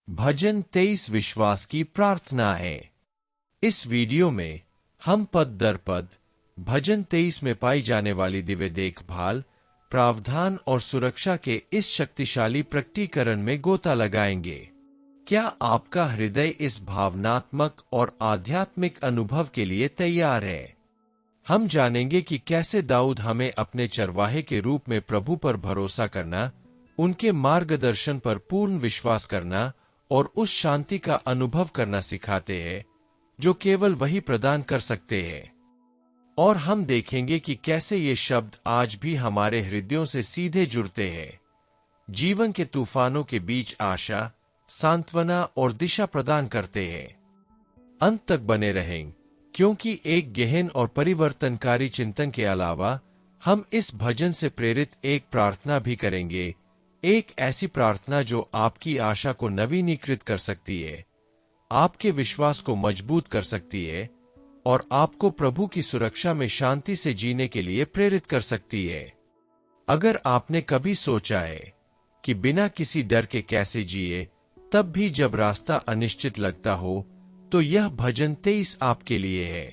भजन 23 विश्वास की प्रार्थना है। इस वीडियो में हम पद दर पद भजन 23 में पाई जाने वाली दिव्य देखभाल, प्रावधान और सुरक्षा के इस शक्तिशाली प्रकटीकरण में गोता लगाएंगे। क्या आपका हृदय इस भावनात्मक और आध्यात्मिक अनुभव के लिए तैयार है? हम जानेंगे कि कैसे दाऊद हमें अपने चरवाहे के रूप में प्रभु पर भरोसा करना, उनके मार्गदर्शन पर पूर्ण विश्वास करना और उस शांति का अनुभव करना सिखाते हैं जो केवल वही प्रदान कर सकते हैं। और हम देखेंगे कि कैसे ये शब्द आज भी हमारे हृदयों से सीधे जुड़ते हैं, जीवन के तूफानों के बीच आशा, सांत्वना और दिशा प्रदान करते हैं। अंत तक बने रहें, क्योंकि एक गहन और परिवर्तनकारी चिंतन के अलावा हम इस भजन से प्रेरित एक प्रार्थना भी करेंगे, एक ऐसी प्रार्थना जो आपकी आशा को नवीनीकृत कर सकती है, आपके विश्वास को मजबूत कर सकती है और आपको प्रभु की सुरक्षा में शांति से जीने के लिए प्रेरित कर सकती है। अगर आपने कभी सोचा है कि बिना किसी डर के कैसे जिए, तब भी जब रास्ता अनिश्चित लगता हो, तो यह भजन 23 आपके लिए है।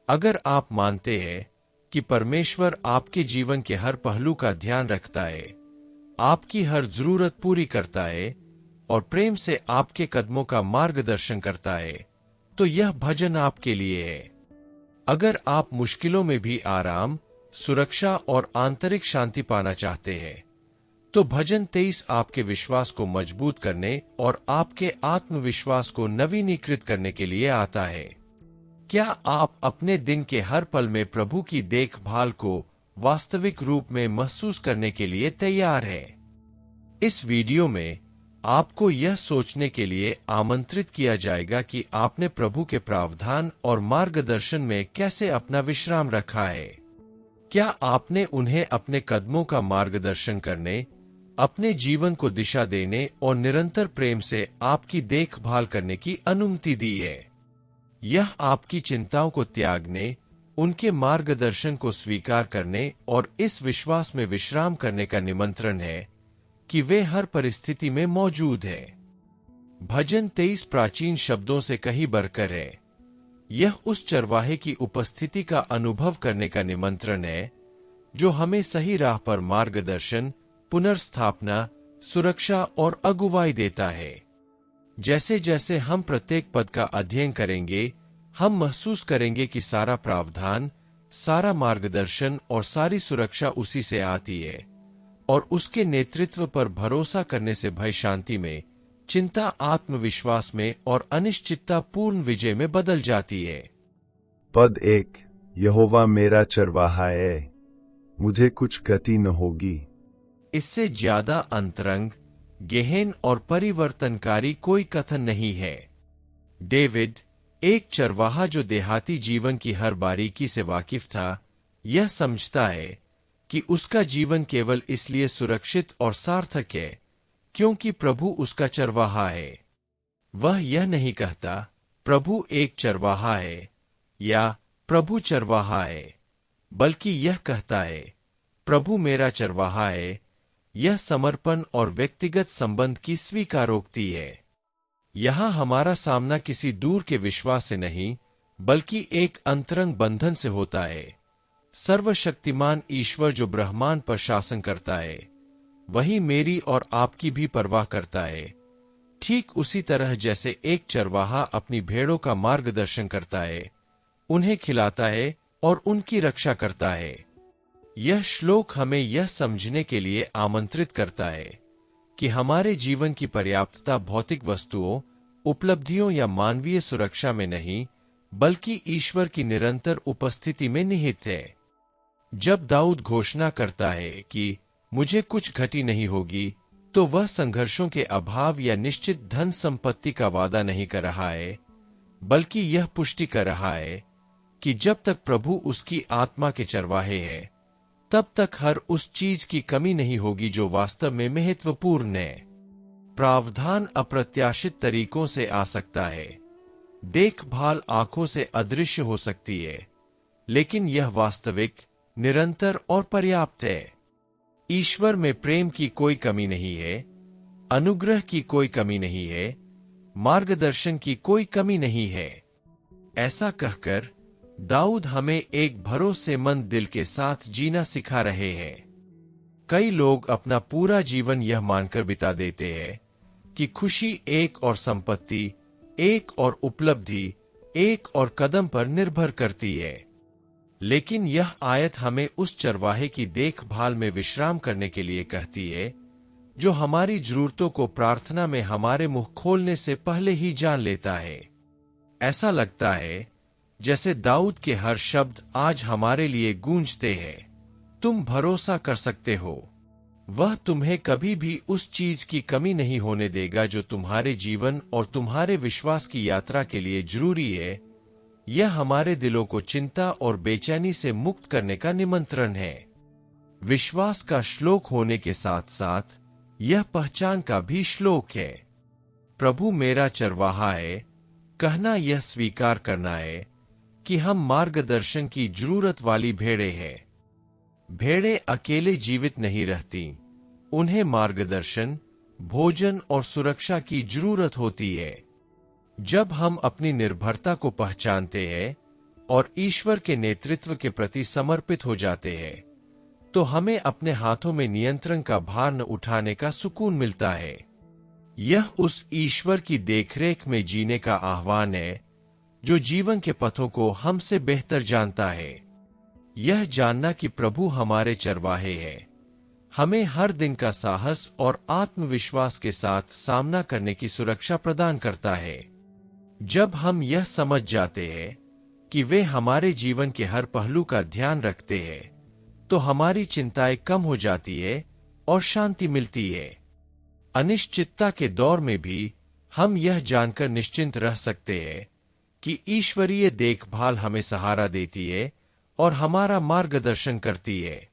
अगर आप मानते हैं कि परमेश्वर आपके जीवन के हर पहलू का ध्यान रखता है, आपकी हर जरूरत पूरी करता है और प्रेम से आपके कदमों का मार्गदर्शन करता है, तो यह भजन आपके लिए है। अगर आप मुश्किलों में भी आराम, सुरक्षा और आंतरिक शांति पाना चाहते हैं, तो भजन 23 आपके विश्वास को मजबूत करने और आपके आत्मविश्वास को नवीनीकृत करने के लिए आता है। क्या आप अपने दिन के हर पल में प्रभु की देखभाल को वास्तविक रूप में महसूस करने के लिए तैयार है? इस वीडियो में आपको यह सोचने के लिए आमंत्रित किया जाएगा कि आपने प्रभु के प्रावधान और मार्गदर्शन में कैसे अपना विश्राम रखा है। क्या आपने उन्हें अपने कदमों का मार्गदर्शन करने, अपने जीवन को दिशा देने और निरंतर प्रेम से आपकी देखभाल करने की अनुमति दी है? यह आपकी चिंताओं को त्यागने, उनके मार्गदर्शन को स्वीकार करने और इस विश्वास में विश्राम करने का निमंत्रण है कि वे हर परिस्थिति में मौजूद है। भजन 23 प्राचीन शब्दों से कहीं बढ़कर है। यह उस चरवाहे की उपस्थिति का अनुभव करने का निमंत्रण है जो हमें सही राह पर मार्गदर्शन, पुनर्स्थापना, सुरक्षा और अगुवाई देता है। जैसे जैसे हम प्रत्येक पद का अध्ययन करेंगे, हम महसूस करेंगे कि सारा प्रावधान, सारा मार्गदर्शन और सारी सुरक्षा उसी से आती है और उसके नेतृत्व पर भरोसा करने से भय शांति में, चिंता आत्मविश्वास में और अनिश्चितता पूर्ण विजय में बदल जाती है। पद 1, यहोवा मेरा चरवाहा है, मुझे कुछ गति न होगी। इससे ज्यादा अंतरंग, गहन और परिवर्तनकारी कोई कथन नहीं है। डेविड, एक चरवाहा जो देहाती जीवन की हर बारीकी से वाकिफ था, यह समझता है कि उसका जीवन केवल इसलिए सुरक्षित और सार्थक है क्योंकि प्रभु उसका चरवाहा है। वह यह नहीं कहता, प्रभु एक चरवाहा है या प्रभु चरवाहा है, बल्कि यह कहता है, प्रभु मेरा चरवाहा है। यह समर्पण और व्यक्तिगत संबंध की स्वीकारोक्ति है। यहां हमारा सामना किसी दूर के विश्वास से नहीं, बल्कि एक अंतरंग बंधन से होता है। सर्वशक्तिमान ईश्वर जो ब्रह्मांड पर शासन करता है, वही मेरी और आपकी भी परवाह करता है। ठीक उसी तरह जैसे एक चरवाहा अपनी भेड़ों का मार्गदर्शन करता है, उन्हें खिलाता है और उनकी रक्षा करता है। यह श्लोक हमें यह समझने के लिए आमंत्रित करता है कि हमारे जीवन की पर्याप्तता भौतिक वस्तुओं, उपलब्धियों या मानवीय सुरक्षा में नहीं, बल्कि ईश्वर की निरंतर उपस्थिति में निहित है। जब दाऊद घोषणा करता है कि मुझे कुछ घटी नहीं होगी, तो वह संघर्षों के अभाव या निश्चित धन संपत्ति का वादा नहीं कर रहा है, बल्कि यह पुष्टि कर रहा है कि जब तक प्रभु उसकी आत्मा के चरवाहे हैं, तब तक हर उस चीज की कमी नहीं होगी जो वास्तव में महत्वपूर्ण है। प्रावधान अप्रत्याशित तरीकों से आ सकता है, देखभाल आंखों से अदृश्य हो सकती है, लेकिन यह वास्तविक, निरंतर और पर्याप्त है। ईश्वर में प्रेम की कोई कमी नहीं है, अनुग्रह की कोई कमी नहीं है, मार्गदर्शन की कोई कमी नहीं है। ऐसा कहकर दाऊद हमें एक भरोसेमंद दिल के साथ जीना सिखा रहे हैं। कई लोग अपना पूरा जीवन यह मानकर बिता देते हैं कि खुशी एक और संपत्ति, एक और उपलब्धि, एक और कदम पर निर्भर करती है। लेकिन यह आयत हमें उस चरवाहे की देखभाल में विश्राम करने के लिए कहती है जो हमारी जरूरतों को प्रार्थना में हमारे मुंह खोलने से पहले ही जान लेता है। ऐसा लगता है जैसे दाऊद के हर शब्द आज हमारे लिए गूंजते हैं। तुम भरोसा कर सकते हो, वह तुम्हें कभी भी उस चीज की कमी नहीं होने देगा जो तुम्हारे जीवन और तुम्हारे विश्वास की यात्रा के लिए जरूरी है। यह हमारे दिलों को चिंता और बेचैनी से मुक्त करने का निमंत्रण है। विश्वास का श्लोक होने के साथ साथ यह पहचान का भी श्लोक है। प्रभु मेरा चरवाहा है, कहना यह स्वीकार करना है कि हम मार्गदर्शन की जरूरत वाली भेड़ें हैं। भेड़ें अकेले जीवित नहीं रहती, उन्हें मार्गदर्शन, भोजन और सुरक्षा की जरूरत होती है। जब हम अपनी निर्भरता को पहचानते हैं और ईश्वर के नेतृत्व के प्रति समर्पित हो जाते हैं, तो हमें अपने हाथों में नियंत्रण का भार न उठाने का सुकून मिलता है। यह उस ईश्वर की देखरेख में जीने का आह्वान है जो जीवन के पथों को हमसे बेहतर जानता है। यह जानना कि प्रभु हमारे चरवाहे हैं, हमें हर दिन का साहस और आत्मविश्वास के साथ सामना करने की सुरक्षा प्रदान करता है। जब हम यह समझ जाते हैं कि वे हमारे जीवन के हर पहलू का ध्यान रखते हैं, तो हमारी चिंताएं कम हो जाती है और शांति मिलती है। अनिश्चितता के दौर में भी हम यह जानकर निश्चिंत रह सकते हैं कि ईश्वरीय देखभाल हमें सहारा देती है और हमारा मार्गदर्शन करती है।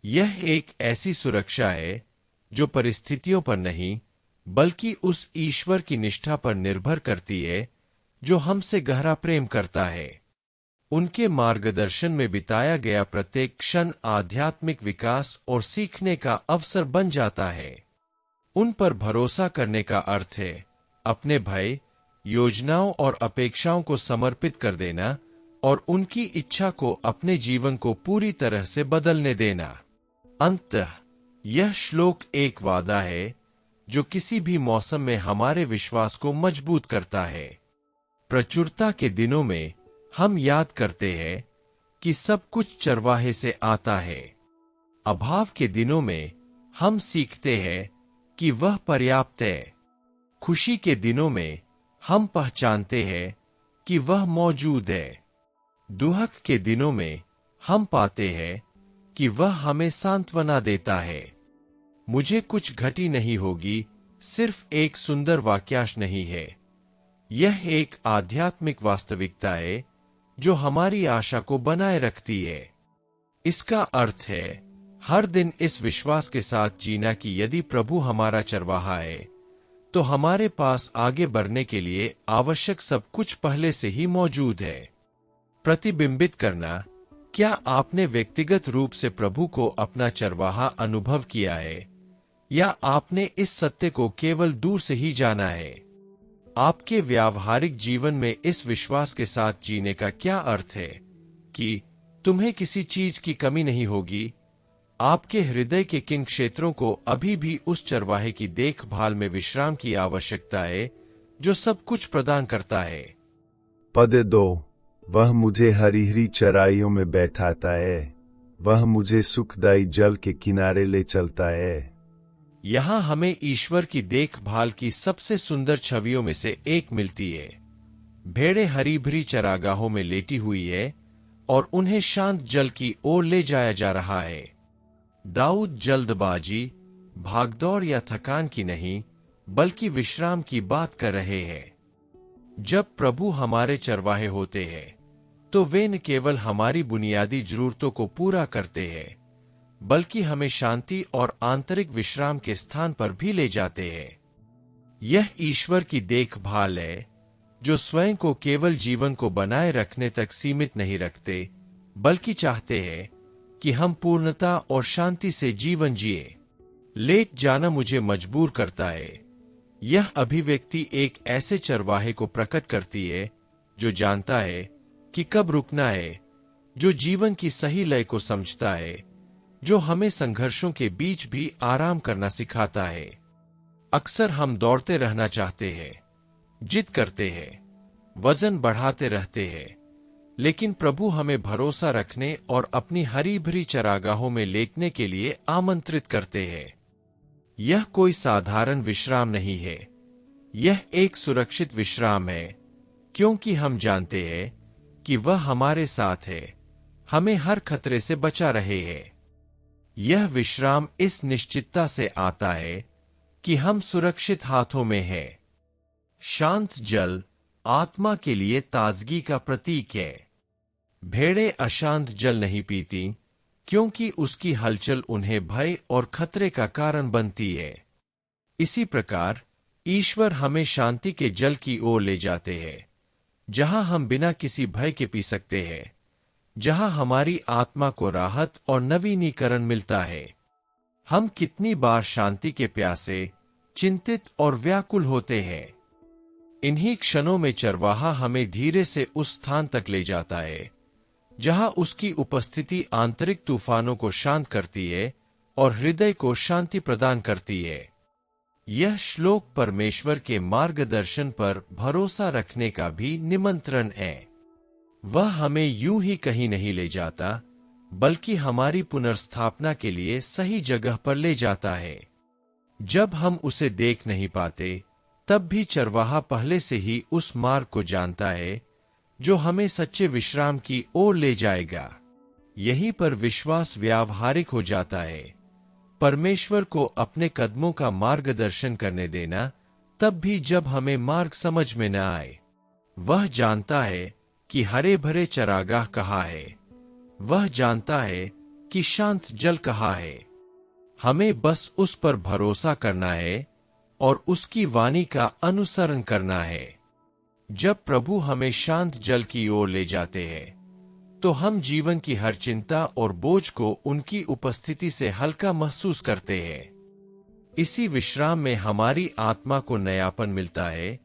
यह एक ऐसी सुरक्षा है जो परिस्थितियों पर नहीं, बल्कि उस ईश्वर की निष्ठा पर निर्भर करती है जो हमसे गहरा प्रेम करता है। उनके मार्गदर्शन में बिताया गया प्रत्येक क्षण आध्यात्मिक विकास और सीखने का अवसर बन जाता है। उन पर भरोसा करने का अर्थ है अपने भय, योजनाओं और अपेक्षाओं को समर्पित कर देना और उनकी इच्छा को अपने जीवन को पूरी तरह से बदलने देना। अंततः यह श्लोक एक वादा है जो किसी भी मौसम में हमारे विश्वास को मजबूत करता है। प्रचुरता के दिनों में हम याद करते हैं कि सब कुछ चरवाहे से आता है। अभाव के दिनों में हम सीखते हैं कि वह पर्याप्त है। खुशी के दिनों में हम पहचानते हैं कि वह मौजूद है। दुख के दिनों में हम पाते हैं कि वह हमें सांत्वना देता है। मुझे कुछ घटी नहीं होगी सिर्फ एक सुंदर वाक्यांश नहीं है, यह एक आध्यात्मिक वास्तविकता है जो हमारी आशा को बनाए रखती है। इसका अर्थ है हर दिन इस विश्वास के साथ जीना कि यदि प्रभु हमारा चरवाहा है, तो हमारे पास आगे बढ़ने के लिए आवश्यक सब कुछ पहले से ही मौजूद है। प्रतिबिंबित करना, क्या आपने व्यक्तिगत रूप से प्रभु को अपना चरवाहा अनुभव किया है, या आपने इस सत्य को केवल दूर से ही जाना है? आपके व्यावहारिक जीवन में इस विश्वास के साथ जीने का क्या अर्थ है कि तुम्हें किसी चीज की कमी नहीं होगी? आपके हृदय के किन क्षेत्रों को अभी भी उस चरवाहे की देखभाल में विश्राम की आवश्यकता है जो सब कुछ प्रदान करता है? पद 2, वह मुझे हरी चराइयों में बैठाता है, वह मुझे सुखदायी जल के किनारे ले चलता है। यहाँ हमें ईश्वर की देखभाल की सबसे सुंदर छवियों में से एक मिलती है। भेड़ें हरी भरी चरागाहों में लेटी हुई है और उन्हें शांत जल की ओर ले जाया जा रहा है। दाऊद जल्दबाजी, भागदौड़ या थकान की नहीं, बल्कि विश्राम की बात कर रहे हैं। जब प्रभु हमारे चरवाहे होते हैं, तो वे न केवल हमारी बुनियादी जरूरतों को पूरा करते हैं, बल्कि हमें शांति और आंतरिक विश्राम के स्थान पर भी ले जाते हैं। यह ईश्वर की देखभाल है जो स्वयं को केवल जीवन को बनाए रखने तक सीमित नहीं रखते, बल्कि चाहते हैं कि हम पूर्णता और शांति से जीवन जिए। लेट जाना मुझे मजबूर करता है। यह अभिव्यक्ति एक ऐसे चरवाहे को प्रकट करती है जो जानता है कि कब रुकना है, जो जीवन की सही लय को समझता है, जो हमें संघर्षों के बीच भी आराम करना सिखाता है। अक्सर हम दौड़ते रहना चाहते हैं, जिद करते हैं, वजन बढ़ाते रहते हैं, लेकिन प्रभु हमें भरोसा रखने और अपनी हरी भरी चरागाहों में लेटने के लिए आमंत्रित करते हैं। यह कोई साधारण विश्राम नहीं है, यह एक सुरक्षित विश्राम है, क्योंकि हम जानते हैं कि वह हमारे साथ है, हमें हर खतरे से बचा रहे हैं। यह विश्राम इस निश्चितता से आता है कि हम सुरक्षित हाथों में हैं। शांत जल आत्मा के लिए ताजगी का प्रतीक है। भेड़ें अशांत जल नहीं पीती, क्योंकि उसकी हलचल उन्हें भय और खतरे का कारण बनती है। इसी प्रकार ईश्वर हमें शांति के जल की ओर ले जाते हैं, जहां हम बिना किसी भय के पी सकते हैं, जहां हमारी आत्मा को राहत और नवीनीकरण मिलता है। हम कितनी बार शांति के प्यासे, चिंतित और व्याकुल होते हैं। इन्हीं क्षणों में चरवाहा हमें धीरे से उस स्थान तक ले जाता है जहां उसकी उपस्थिति आंतरिक तूफानों को शांत करती है और हृदय को शांति प्रदान करती है। यह श्लोक परमेश्वर के मार्गदर्शन पर भरोसा रखने का भी निमंत्रण है। वह हमें यूं ही कहीं नहीं ले जाता, बल्कि हमारी पुनर्स्थापना के लिए सही जगह पर ले जाता है। जब हम उसे देख नहीं पाते, तब भी चरवाहा पहले से ही उस मार्ग को जानता है जो हमें सच्चे विश्राम की ओर ले जाएगा। यहीं पर विश्वास व्यावहारिक हो जाता है। परमेश्वर को अपने कदमों का मार्गदर्शन करने देना, तब भी जब हमें मार्ग समझ में न आए। वह जानता है कि हरे भरे चरागाह कहाँ है, वह जानता है कि शांत जल कहाँ है। हमें बस उस पर भरोसा करना है और उसकी वाणी का अनुसरण करना है। जब प्रभु हमें शांत जल की ओर ले जाते हैं, तो हम जीवन की हर चिंता और बोझ को उनकी उपस्थिति से हल्का महसूस करते हैं। इसी विश्राम में हमारी आत्मा को नयापन मिलता है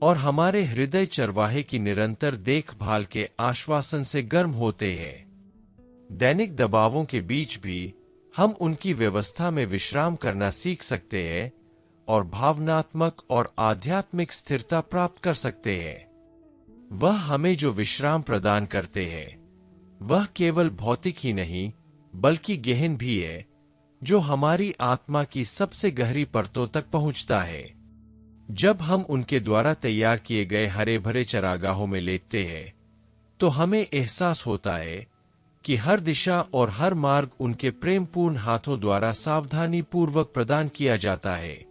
और हमारे हृदय चरवाहे की निरंतर देखभाल के आश्वासन से गर्म होते हैं। दैनिक दबावों के बीच भी हम उनकी व्यवस्था में विश्राम करना सीख सकते हैं और भावनात्मक और आध्यात्मिक स्थिरता प्राप्त कर सकते हैं। वह हमें जो विश्राम प्रदान करते हैं, वह केवल भौतिक ही नहीं, बल्कि गहन भी है, जो हमारी आत्मा की सबसे गहरी परतों तक पहुंचता है। जब हम उनके द्वारा तैयार किए गए हरे भरे चरागाहों में लेटते हैं, तो हमें एहसास होता है कि हर दिशा और हर मार्ग उनके प्रेमपूर्ण हाथों द्वारा सावधानी पूर्वक प्रदान किया जाता है।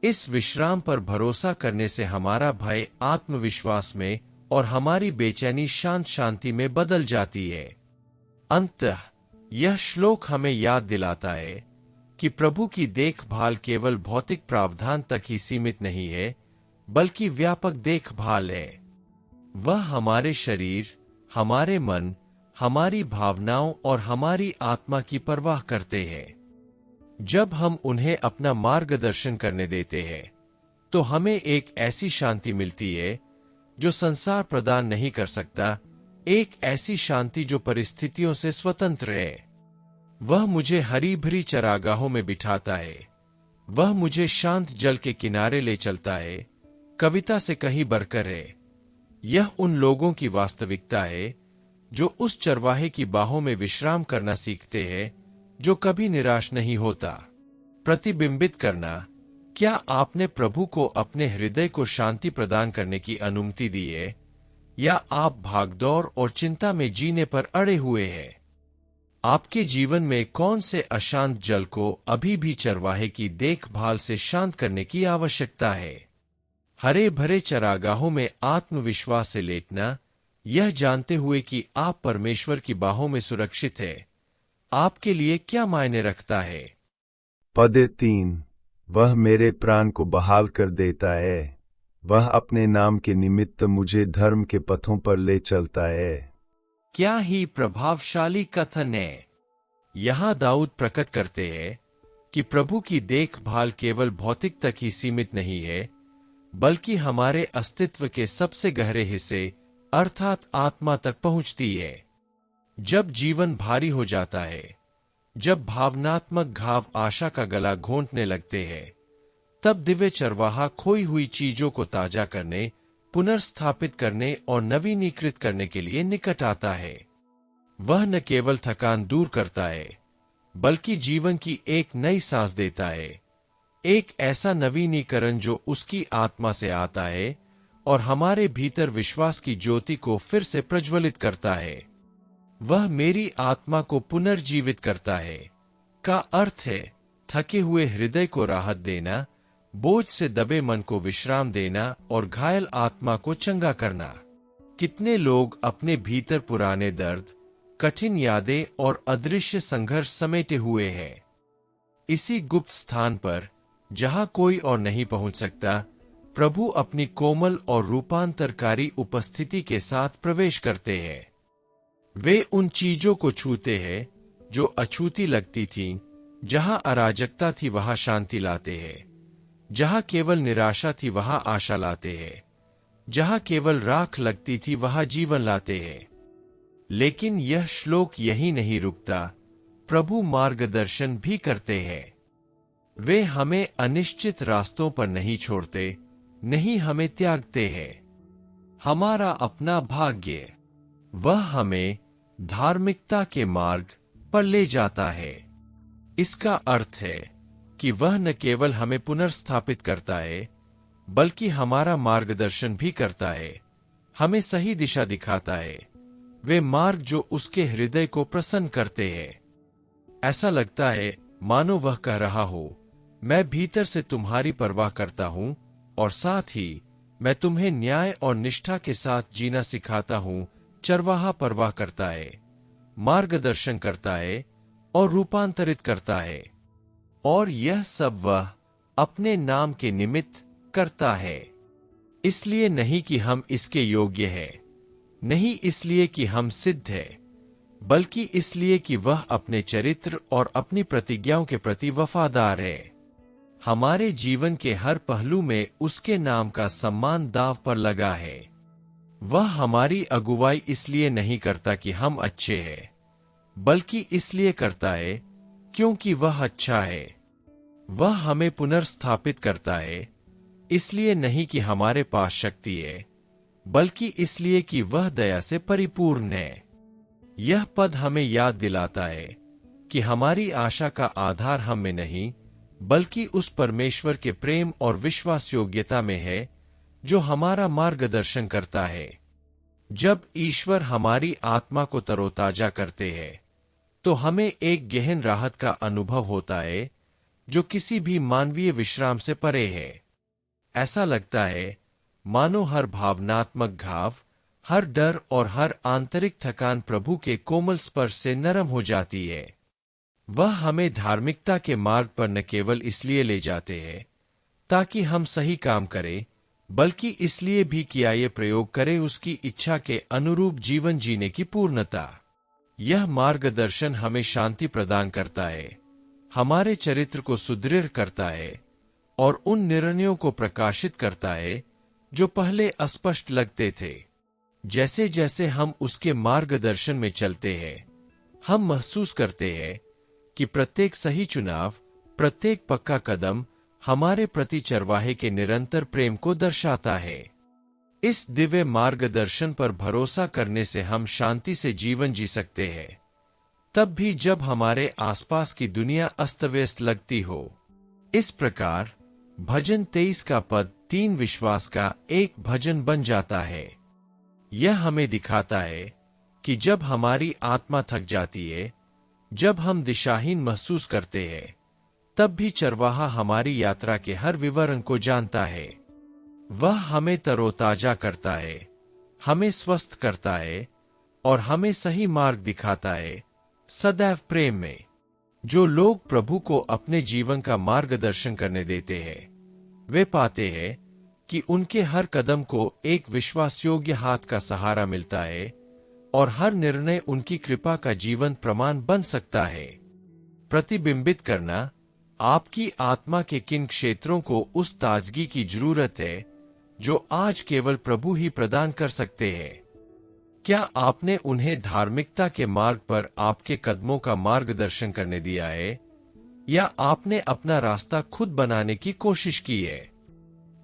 इस विश्राम पर भरोसा करने से हमारा भय आत्मविश्वास में और हमारी बेचैनी शांत शांति में बदल जाती है। अंततः यह श्लोक हमें याद दिलाता है कि प्रभु की देखभाल केवल भौतिक प्रावधान तक ही सीमित नहीं है, बल्कि व्यापक देखभाल है। वह हमारे शरीर, हमारे मन, हमारी भावनाओं और हमारी आत्मा की परवाह करते हैं। जब हम उन्हें अपना मार्गदर्शन करने देते हैं, तो हमें एक ऐसी शांति मिलती है जो संसार प्रदान नहीं कर सकता, एक ऐसी शांति जो परिस्थितियों से स्वतंत्र है। वह मुझे हरी भरी चरागाहों में बिठाता है, वह मुझे शांत जल के किनारे ले चलता है, कविता से कहीं बढ़कर है। यह उन लोगों की वास्तविकता है जो उस चरवाहे की बाहों में विश्राम करना सीखते हैं, जो कभी निराश नहीं होता। प्रतिबिंबित करना, क्या आपने प्रभु को अपने हृदय को शांति प्रदान करने की अनुमति दी है, या आप भागदौड़ और चिंता में जीने पर अड़े हुए हैं? आपके जीवन में कौन से अशांत जल को अभी भी चरवाहे की देखभाल से शांत करने की आवश्यकता है? हरे भरे चरागाहों में आत्मविश्वास से लेटना, यह जानते हुए कि आप परमेश्वर की बाहों में सुरक्षित है, आपके लिए क्या मायने रखता है? पद 3। वह मेरे प्राण को बहाल कर देता है, वह अपने नाम के निमित्त मुझे धर्म के पथों पर ले चलता है। क्या ही प्रभावशाली कथन है। यहां दाऊद प्रकट करते हैं कि प्रभु की देखभाल केवल भौतिक तक ही सीमित नहीं है, बल्कि हमारे अस्तित्व के सबसे गहरे हिस्से अर्थात आत्मा तक पहुंचती है। जब जीवन भारी हो जाता है, जब भावनात्मक घाव आशा का गला घोंटने लगते हैं, तब दिव्य चरवाहा खोई हुई चीजों को ताजा करने, पुनर्स्थापित करने और नवीनीकृत करने के लिए निकट आता है। वह न केवल थकान दूर करता है, बल्कि जीवन की एक नई सांस देता है, एक ऐसा नवीनीकरण जो उसकी आत्मा से आता है और हमारे भीतर विश्वास की ज्योति को फिर से प्रज्वलित करता है। वह मेरी आत्मा को पुनर्जीवित करता है का अर्थ है थके हुए हृदय को राहत देना, बोझ से दबे मन को विश्राम देना और घायल आत्मा को चंगा करना। कितने लोग अपने भीतर पुराने दर्द, कठिन यादें और अदृश्य संघर्ष समेटे हुए हैं। इसी गुप्त स्थान पर, जहां कोई और नहीं पहुंच सकता, प्रभु अपनी कोमल और रूपांतरकारी उपस्थिति के साथ प्रवेश करते हैं। वे उन चीजों को छूते हैं जो अछूती लगती थीं, जहां अराजकता थी वहां शांति लाते हैं, जहां केवल निराशा थी वहां आशा लाते हैं, जहां केवल राख लगती थी वहां जीवन लाते हैं। लेकिन यह श्लोक यही नहीं रुकता, प्रभु मार्गदर्शन भी करते हैं। वे हमें अनिश्चित रास्तों पर नहीं छोड़ते, नहीं हमें त्यागते हैं। हमारा अपना भाग्य, वह हमें धार्मिकता के मार्ग पर ले जाता है। इसका अर्थ है कि वह न केवल हमें पुनर्स्थापित करता है, बल्कि हमारा मार्गदर्शन भी करता है, हमें सही दिशा दिखाता है, वे मार्ग जो उसके हृदय को प्रसन्न करते हैं। ऐसा लगता है मानो वह कह रहा हो, मैं भीतर से तुम्हारी परवाह करता हूं और साथ ही मैं तुम्हें न्याय और निष्ठा के साथ जीना सिखाता हूं। चरवाहा परवाह करता है, मार्गदर्शन करता है और रूपांतरित करता है, और यह सब वह अपने नाम के निमित्त करता है। इसलिए नहीं कि हम इसके योग्य हैं, नहीं इसलिए कि हम सिद्ध हैं, बल्कि इसलिए कि वह अपने चरित्र और अपनी प्रतिज्ञाओं के प्रति वफादार है। हमारे जीवन के हर पहलू में उसके नाम का सम्मान दांव पर लगा है। वह हमारी अगुवाई इसलिए नहीं करता कि हम अच्छे हैं, बल्कि इसलिए करता है क्योंकि वह अच्छा है। वह हमें पुनर्स्थापित करता है, इसलिए नहीं कि हमारे पास शक्ति है, बल्कि इसलिए कि वह दया से परिपूर्ण है। यह पद हमें याद दिलाता है कि हमारी आशा का आधार हम में नहीं, बल्कि उस परमेश्वर के प्रेम और विश्वास योग्यता में है जो हमारा मार्गदर्शन करता है। जब ईश्वर हमारी आत्मा को तरोताजा करते हैं, तो हमें एक गहन राहत का अनुभव होता है जो किसी भी मानवीय विश्राम से परे है। ऐसा लगता है मानो हर भावनात्मक घाव, हर डर और हर आंतरिक थकान प्रभु के कोमल स्पर्श से नरम हो जाती है। वह हमें धार्मिकता के मार्ग पर न केवल इसलिए ले जाते हैं ताकि हम सही काम करें, बल्कि इसलिए भी किया ये प्रयोग करें उसकी इच्छा के अनुरूप जीवन जीने की पूर्णता। यह मार्गदर्शन हमें शांति प्रदान करता है, हमारे चरित्र को सुदृढ़ करता है और उन निर्णयों को प्रकाशित करता है जो पहले अस्पष्ट लगते थे। जैसे जैसे हम उसके मार्गदर्शन में चलते हैं, हम महसूस करते हैं कि प्रत्येक सही चुनाव, प्रत्येक पक्का कदम हमारे प्रति चरवाहे के निरंतर प्रेम को दर्शाता है। इस दिव्य मार्गदर्शन पर भरोसा करने से हम शांति से जीवन जी सकते हैं, तब भी जब हमारे आसपास की दुनिया अस्तव्यस्त लगती हो। इस प्रकार भजन 23 का पद 3 विश्वास का एक भजन बन जाता है। यह हमें दिखाता है कि जब हमारी आत्मा थक जाती है, जब हम दिशाहीन महसूस करते हैं, तब भी चरवाहा हमारी यात्रा के हर विवरण को जानता है। वह हमें तरोताजा करता है, हमें स्वस्थ करता है और हमें सही मार्ग दिखाता है, सदैव प्रेम में। जो लोग प्रभु को अपने जीवन का मार्गदर्शन करने देते हैं, वे पाते हैं कि उनके हर कदम को एक विश्वासयोग्य हाथ का सहारा मिलता है और हर निर्णय उनकी कृपा का जीवन प्रमाण बन सकता है। प्रतिबिंबित करना, आपकी आत्मा के किन क्षेत्रों को उस ताजगी की जरूरत है जो आज केवल प्रभु ही प्रदान कर सकते हैं? क्या आपने उन्हें धार्मिकता के मार्ग पर आपके कदमों का मार्गदर्शन करने दिया है, या आपने अपना रास्ता खुद बनाने की कोशिश की है?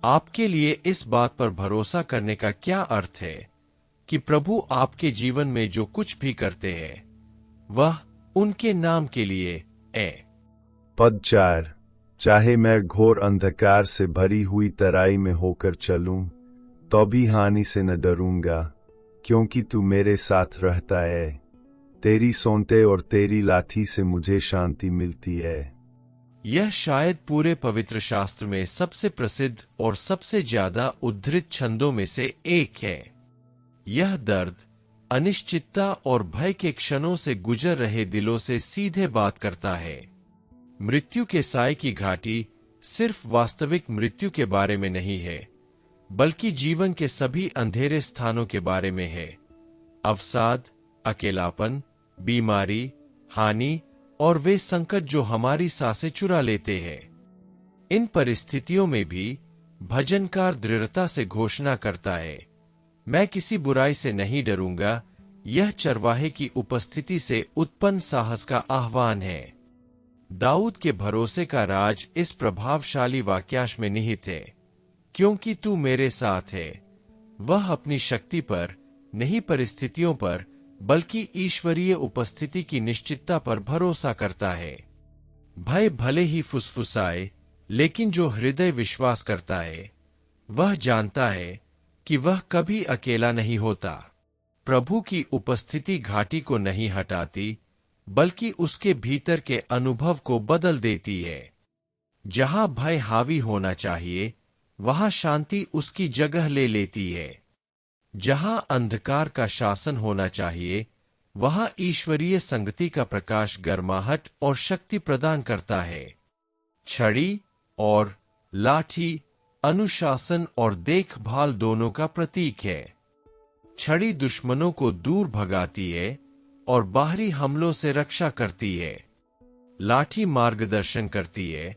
आपके लिए इस बात पर भरोसा करने का क्या अर्थ है कि प्रभु आपके जीवन में जो कुछ भी करते हैं वह उनके नाम के लिए है? पद 4। चाहे मैं घोर अंधकार से भरी हुई तराई में होकर चलूं, तो भी हानि से न डरूंगा, क्योंकि तू मेरे साथ रहता है। तेरी सोंते और तेरी लाठी से मुझे शांति मिलती है। यह शायद पूरे पवित्र शास्त्र में सबसे प्रसिद्ध और सबसे ज्यादा उद्धृत छंदों में से एक है। यह दर्द, अनिश्चितता और भय के क्षणों से गुजर रहे दिलों से सीधे बात करता है। मृत्यु के साए की घाटी सिर्फ वास्तविक मृत्यु के बारे में नहीं है, बल्कि जीवन के सभी अंधेरे स्थानों के बारे में है। अवसाद, अकेलापन, बीमारी, हानि और वे संकट जो हमारी सांसें चुरा लेते हैं। इन परिस्थितियों में भी भजनकार दृढ़ता से घोषणा करता है, मैं किसी बुराई से नहीं डरूंगा। यह चरवाहे की उपस्थिति से उत्पन्न साहस का आह्वान है। दाऊद के भरोसे का राज इस प्रभावशाली वाक्यांश में निहित है, क्योंकि तू मेरे साथ है। वह अपनी शक्ति पर नहीं, परिस्थितियों पर, बल्कि ईश्वरीय उपस्थिति की निश्चितता पर भरोसा करता है। भय भले ही फुसफुसाए, लेकिन जो हृदय विश्वास करता है वह जानता है कि वह कभी अकेला नहीं होता। प्रभु की उपस्थिति घाटी को नहीं हटाती, बल्कि उसके भीतर के अनुभव को बदल देती है। जहां भय हावी होना चाहिए, वहां शांति उसकी जगह ले लेती है। जहां अंधकार का शासन होना चाहिए, वहां ईश्वरीय संगति का प्रकाश गर्माहट और शक्ति प्रदान करता है। छड़ी और लाठी अनुशासन और देखभाल दोनों का प्रतीक है। छड़ी दुश्मनों को दूर भगाती है और बाहरी हमलों से रक्षा करती है। लाठी मार्गदर्शन करती है,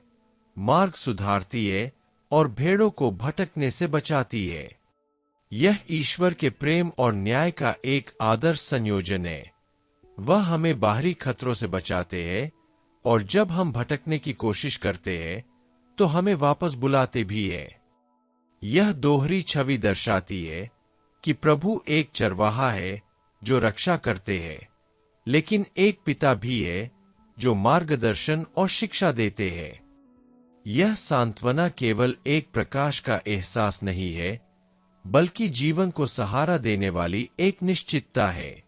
मार्ग सुधारती है और भेड़ों को भटकने से बचाती है। यह ईश्वर के प्रेम और न्याय का एक आदर्श संयोजन है। वह हमें बाहरी खतरों से बचाते हैं, और जब हम भटकने की कोशिश करते हैं तो हमें वापस बुलाते भी है। यह दोहरी छवि दर्शाती है कि प्रभु एक चरवाहा है जो रक्षा करते हैं, लेकिन एक पिता भी है जो मार्गदर्शन और शिक्षा देते हैं। यह सांत्वना केवल एक प्रकाश का एहसास नहीं है, बल्कि जीवन को सहारा देने वाली एक निश्चितता है।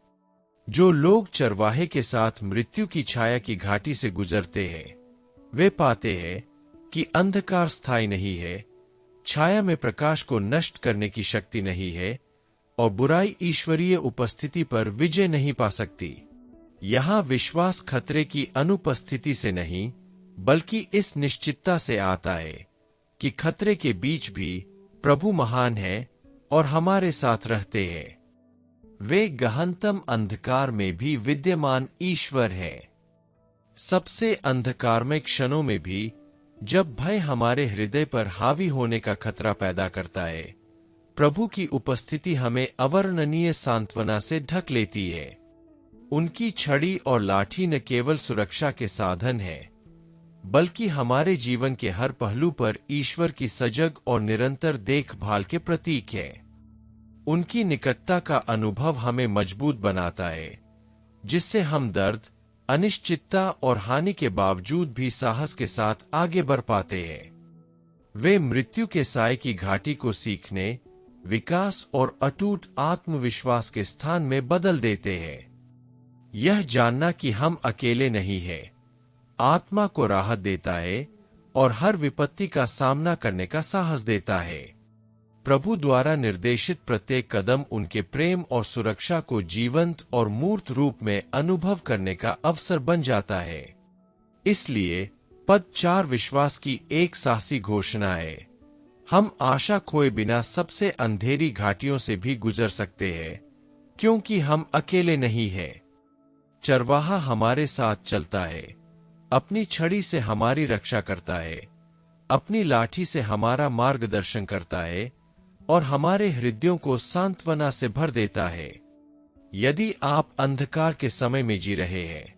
जो लोग चरवाहे के साथ मृत्यु की छाया की घाटी से गुजरते हैं, वे पाते हैं कि अंधकार स्थायी नहीं है, छाया में प्रकाश को नष्ट करने की शक्ति नहीं है, और बुराई ईश्वरीय उपस्थिति पर विजय नहीं पा सकती। यहां विश्वास खतरे की अनुपस्थिति से नहीं, बल्कि इस निश्चितता से आता है कि खतरे के बीच भी प्रभु महान है और हमारे साथ रहते हैं। वे गहनतम अंधकार में भी विद्यमान ईश्वर है। सबसे अंधकारमय क्षणों में भी, जब भय हमारे हृदय पर हावी होने का खतरा पैदा करता है, प्रभु की उपस्थिति हमें अवर्णनीय सांत्वना से ढक लेती है। उनकी छड़ी और लाठी न केवल सुरक्षा के साधन है, बल्कि हमारे जीवन के हर पहलू पर ईश्वर की सजग और निरंतर देखभाल के प्रतीक है। उनकी निकटता का अनुभव हमें मजबूत बनाता है, जिससे हम दर्द, अनिश्चितता और हानि के बावजूद भी साहस के साथ आगे बढ़ पाते हैं। वे मृत्यु के साए की घाटी को सीखने, विकास और अटूट आत्मविश्वास के स्थान में बदल देते हैं। यह जानना कि हम अकेले नहीं हैं, आत्मा को राहत देता है और हर विपत्ति का सामना करने का साहस देता है। प्रभु द्वारा निर्देशित प्रत्येक कदम उनके प्रेम और सुरक्षा को जीवंत और मूर्त रूप में अनुभव करने का अवसर बन जाता है। इसलिए पद 4 विश्वास की एक साहसी घोषणा है। हम आशा खोए बिना सबसे अंधेरी घाटियों से भी गुजर सकते हैं, क्योंकि हम अकेले नहीं हैं। चरवाहा हमारे साथ चलता है, अपनी छड़ी से हमारी रक्षा करता है, अपनी लाठी से हमारा मार्गदर्शन करता है और हमारे हृदयों को सांत्वना से भर देता है। यदि आप अंधकार के समय में जी रहे हैं,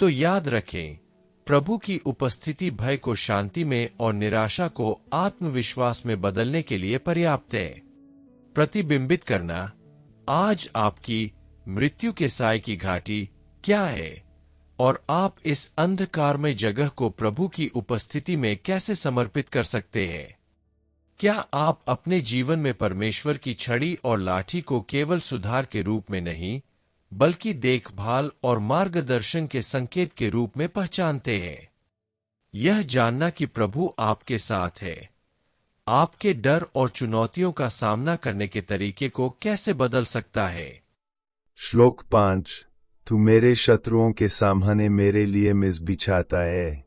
तो याद रखें, प्रभु की उपस्थिति भय को शांति में और निराशा को आत्मविश्वास में बदलने के लिए पर्याप्त है। प्रतिबिंबित करना, आज आपकी मृत्यु के साय की घाटी क्या है और आप इस अंधकारमय जगह को प्रभु की उपस्थिति में कैसे समर्पित कर सकते हैं? क्या आप अपने जीवन में परमेश्वर की छड़ी और लाठी को केवल सुधार के रूप में नहीं, बल्कि देखभाल और मार्गदर्शन के संकेत के रूप में पहचानते हैं? यह जानना कि प्रभु आपके साथ है, आपके डर और चुनौतियों का सामना करने के तरीके को कैसे बदल सकता है? श्लोक 5। तू मेरे शत्रुओं के सामने मेरे लिए मेज बिछाता है,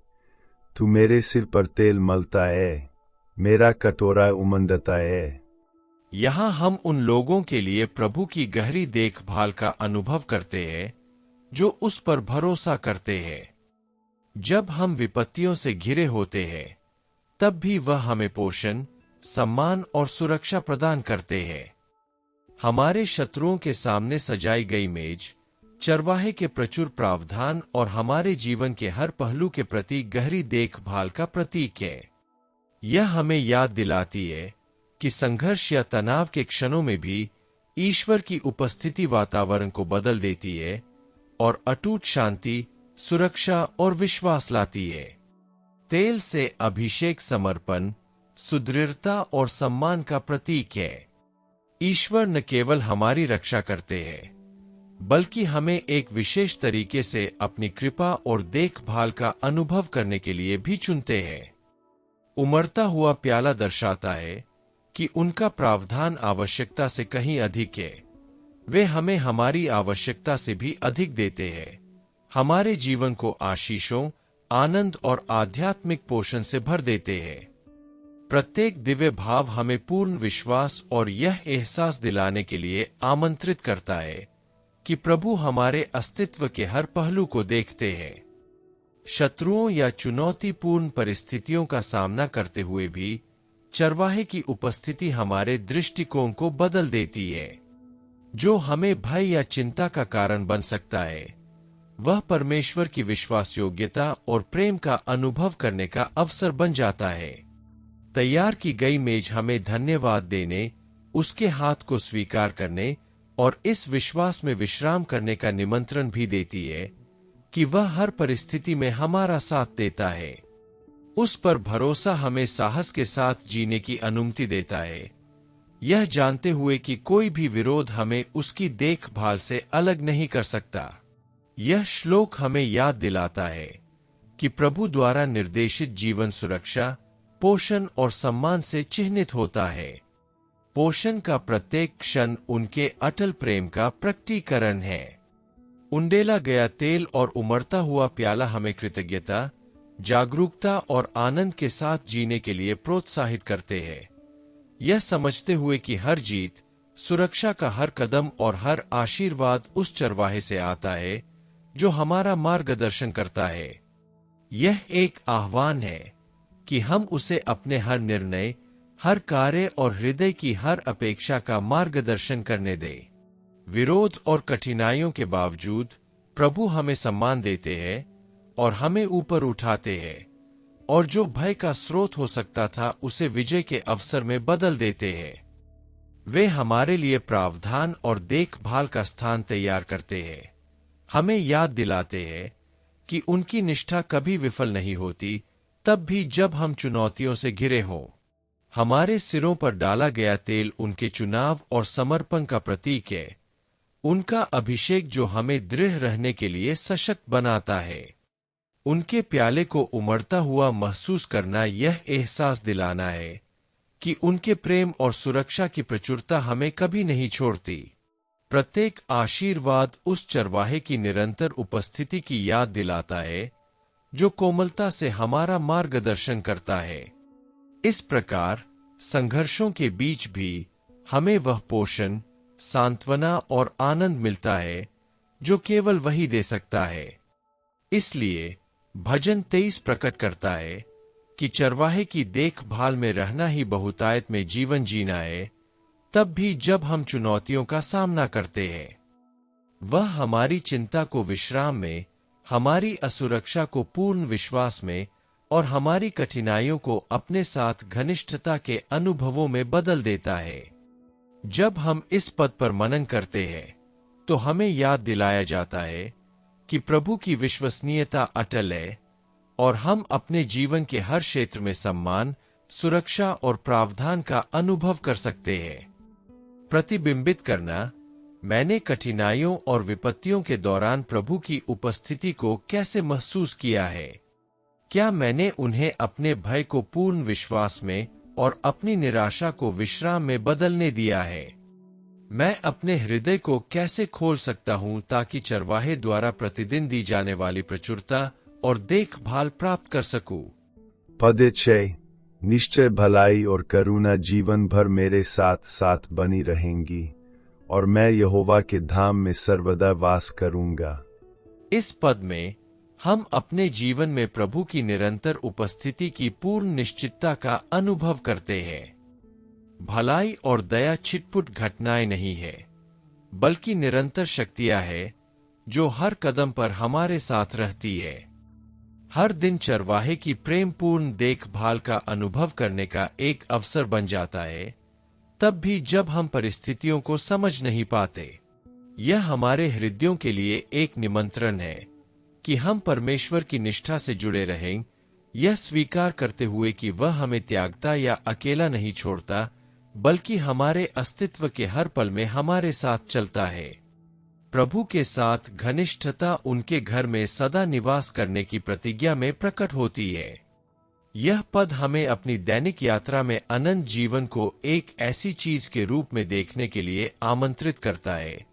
तू मेरे सिर पर तेल मलता है, मेरा कटोरा उमंडता है। यहाँ हम उन लोगों के लिए प्रभु की गहरी देखभाल का अनुभव करते हैं जो उस पर भरोसा करते हैं। जब हम विपत्तियों से घिरे होते हैं, तब भी वह हमें पोषण, सम्मान और सुरक्षा प्रदान करते हैं। हमारे शत्रुओं के सामने सजाई गई मेज चरवाहे के प्रचुर प्रावधान और हमारे जीवन के हर पहलू के प्रति गहरी देखभाल का प्रतीक है। यह हमें याद दिलाती है कि संघर्ष या तनाव के क्षणों में भी ईश्वर की उपस्थिति वातावरण को बदल देती है और अटूट शांति, सुरक्षा और विश्वास लाती है। तेल से अभिषेक समर्पण, सुदृढ़ता और सम्मान का प्रतीक है। ईश्वर न केवल हमारी रक्षा करते हैं, बल्कि हमें एक विशेष तरीके से अपनी कृपा और देखभाल का अनुभव करने के लिए भी चुनते हैं। उमड़ता हुआ प्याला दर्शाता है कि उनका प्रावधान आवश्यकता से कहीं अधिक है। वे हमें हमारी आवश्यकता से भी अधिक देते हैं, हमारे जीवन को आशीषों, आनंद और आध्यात्मिक पोषण से भर देते हैं। प्रत्येक दिव्य भाव हमें पूर्ण विश्वास और यह एहसास दिलाने के लिए आमंत्रित करता है कि प्रभु हमारे अस्तित्व के हर पहलू को देखते हैं। शत्रुओं या चुनौतीपूर्ण परिस्थितियों का सामना करते हुए भी चरवाहे की उपस्थिति हमारे दृष्टिकोण को बदल देती है। जो हमें भय या चिंता का कारण बन सकता है, वह परमेश्वर की विश्वास योग्यता और प्रेम का अनुभव करने का अवसर बन जाता है। तैयार की गई मेज हमें धन्यवाद देने, उसके हाथ को स्वीकार करने और इस विश्वास में विश्राम करने का निमंत्रण भी देती है कि वह हर परिस्थिति में हमारा साथ देता है। उस पर भरोसा हमें साहस के साथ जीने की अनुमति देता है, यह जानते हुए कि कोई भी विरोध हमें उसकी देखभाल से अलग नहीं कर सकता। यह श्लोक हमें याद दिलाता है कि प्रभु द्वारा निर्देशित जीवन सुरक्षा, पोषण और सम्मान से चिह्नित होता है। पोषण का प्रत्येक क्षण उनके अटल प्रेम का प्रकटीकरण है। उंडेला गया तेल और उमड़ता हुआ प्याला हमें कृतज्ञता, जागरूकता और आनंद के साथ जीने के लिए प्रोत्साहित करते हैं, यह समझते हुए कि हर जीत, सुरक्षा का हर कदम और हर आशीर्वाद उस चरवाहे से आता है जो हमारा मार्गदर्शन करता है। यह एक आह्वान है कि हम उसे अपने हर निर्णय, हर कार्य और हृदय की हर अपेक्षा का मार्गदर्शन करने दें। विरोध और कठिनाइयों के बावजूद प्रभु हमें सम्मान देते हैं और हमें ऊपर उठाते हैं, और जो भय का स्रोत हो सकता था उसे विजय के अवसर में बदल देते हैं। वे हमारे लिए प्रावधान और देखभाल का स्थान तैयार करते हैं, हमें याद दिलाते हैं कि उनकी निष्ठा कभी विफल नहीं होती, तब भी जब हम चुनौतियों से घिरे हों। हमारे सिरों पर डाला गया तेल उनके चुनाव और समर्पण का प्रतीक है, उनका अभिषेक जो हमें दृढ़ रहने के लिए सशक्त बनाता है। उनके प्याले को उमड़ता हुआ महसूस करना यह एहसास दिलाना है कि उनके प्रेम और सुरक्षा की प्रचुरता हमें कभी नहीं छोड़ती। प्रत्येक आशीर्वाद उस चरवाहे की निरंतर उपस्थिति की याद दिलाता है जो कोमलता से हमारा मार्गदर्शन करता है। इस प्रकार संघर्षों के बीच भी हमें वह पोषण, सांत्वना और आनंद मिलता है जो केवल वही दे सकता है। इसलिए भजन 23 प्रकट करता है कि चरवाहे की देखभाल में रहना ही बहुतायत में जीवन जीना है, तब भी जब हम चुनौतियों का सामना करते हैं। वह हमारी चिंता को विश्राम में, हमारी असुरक्षा को पूर्ण विश्वास में और हमारी कठिनाइयों को अपने साथ घनिष्ठता के अनुभवों में बदल देता है। जब हम इस पद पर मनन करते हैं तो हमें याद दिलाया जाता है कि प्रभु की विश्वसनीयता अटल है और हम अपने जीवन के हर क्षेत्र में सम्मान, सुरक्षा और प्रावधान का अनुभव कर सकते हैं। प्रतिबिंबित करना, मैंने कठिनाइयों और विपत्तियों के दौरान प्रभु की उपस्थिति को कैसे महसूस किया है? क्या मैंने उन्हें अपने भय को पूर्ण विश्वास में और अपनी निराशा को विश्राम में बदलने दिया है? मैं अपने हृदय को कैसे खोल सकता हूं ताकि चरवाहे द्वारा प्रतिदिन दी जाने वाली प्रचुरता और देखभाल प्राप्त कर सकूं? पद 6, निश्चय भलाई और करुणा जीवन भर मेरे साथ साथ बनी रहेंगी और मैं यहोवा के धाम में सर्वदा वास करूंगा। इस पद में हम अपने जीवन में प्रभु की निरंतर उपस्थिति की पूर्ण निश्चितता का अनुभव करते हैं। भलाई और दया छिटपुट घटनाएं नहीं है, बल्कि निरंतर शक्तियां है जो हर कदम पर हमारे साथ रहती है। हर दिन चरवाहे की प्रेमपूर्ण देखभाल का अनुभव करने का एक अवसर बन जाता है, तब भी जब हम परिस्थितियों को समझ नहीं पाते। यह हमारे हृदयों के लिए एक निमंत्रण है कि हम परमेश्वर की निष्ठा से जुड़े रहें, यह स्वीकार करते हुए कि वह हमें त्यागता या अकेला नहीं छोड़ता, बल्कि हमारे अस्तित्व के हर पल में हमारे साथ चलता है। प्रभु के साथ घनिष्ठता उनके घर में सदा निवास करने की प्रतिज्ञा में प्रकट होती है। यह पद हमें अपनी दैनिक यात्रा में अनंत जीवन को एक ऐसी चीज के रूप में देखने के लिए आमंत्रित करता है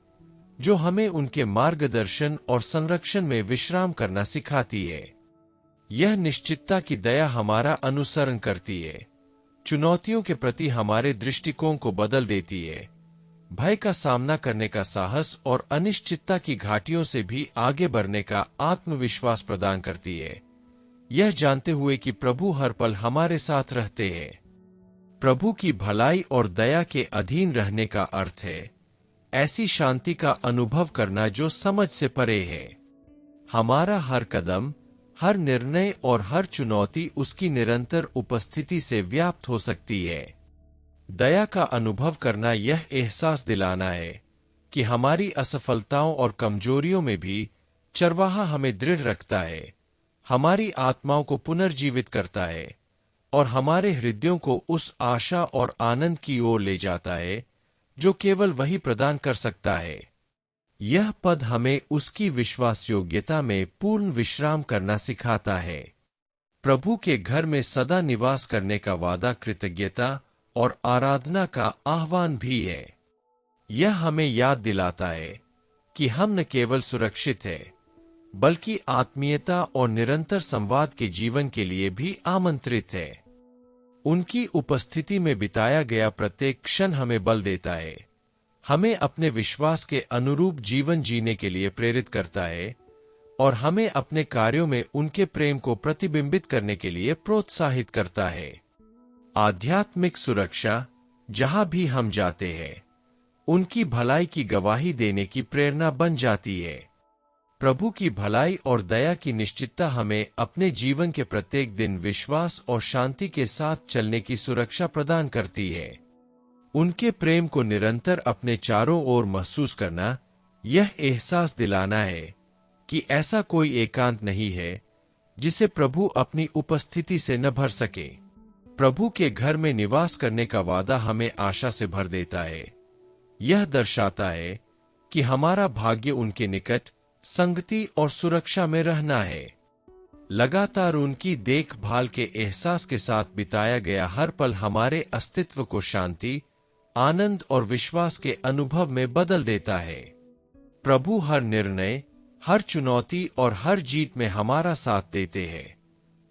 जो हमें उनके मार्गदर्शन और संरक्षण में विश्राम करना सिखाती है। यह निश्चितता की दया हमारा अनुसरण करती है, चुनौतियों के प्रति हमारे दृष्टिकोण को बदल देती है, भय का सामना करने का साहस और अनिश्चितता की घाटियों से भी आगे बढ़ने का आत्मविश्वास प्रदान करती है, यह जानते हुए कि प्रभु हर पल हमारे साथ रहते हैं। प्रभु की भलाई और दया के अधीन रहने का अर्थ है ऐसी शांति का अनुभव करना जो समझ से परे है। हमारा हर कदम, हर निर्णय और हर चुनौती उसकी निरंतर उपस्थिति से व्याप्त हो सकती है। दया का अनुभव करना यह एहसास दिलाना है कि हमारी असफलताओं और कमजोरियों में भी चरवाहा हमें दृढ़ रखता है, हमारी आत्माओं को पुनर्जीवित करता है और हमारे हृदयों को उस आशा और आनंद की ओर ले जाता है जो केवल वही प्रदान कर सकता है। यह पद हमें उसकी विश्वास योग्यता में पूर्ण विश्राम करना सिखाता है। प्रभु के घर में सदा निवास करने का वादा कृतज्ञता और आराधना का आह्वान भी है। यह हमें याद दिलाता है कि हम न केवल सुरक्षित हैं, बल्कि आत्मीयता और निरंतर संवाद के जीवन के लिए भी आमंत्रित है। उनकी उपस्थिति में बिताया गया प्रत्येक क्षण हमें बल देता है, हमें अपने विश्वास के अनुरूप जीवन जीने के लिए प्रेरित करता है और हमें अपने कार्यों में उनके प्रेम को प्रतिबिंबित करने के लिए प्रोत्साहित करता है। आध्यात्मिक सुरक्षा, जहां भी हम जाते हैं, उनकी भलाई की गवाही देने की प्रेरणा बन जाती है। प्रभु की भलाई और दया की निश्चितता हमें अपने जीवन के प्रत्येक दिन विश्वास और शांति के साथ चलने की सुरक्षा प्रदान करती है। उनके प्रेम को निरंतर अपने चारों ओर महसूस करना, यह एहसास दिलाना है कि ऐसा कोई एकांत नहीं है जिसे प्रभु अपनी उपस्थिति से न भर सके। प्रभु के घर में निवास करने का वादा हमें आशा से भर देता है। यह दर्शाता है कि हमारा भाग्य उनके निकट, संगति और सुरक्षा में रहना है। लगातार उनकी देखभाल के एहसास के साथ बिताया गया हर पल हमारे अस्तित्व को शांति, आनंद और विश्वास के अनुभव में बदल देता है। प्रभु हर निर्णय, हर चुनौती और हर जीत में हमारा साथ देते हैं,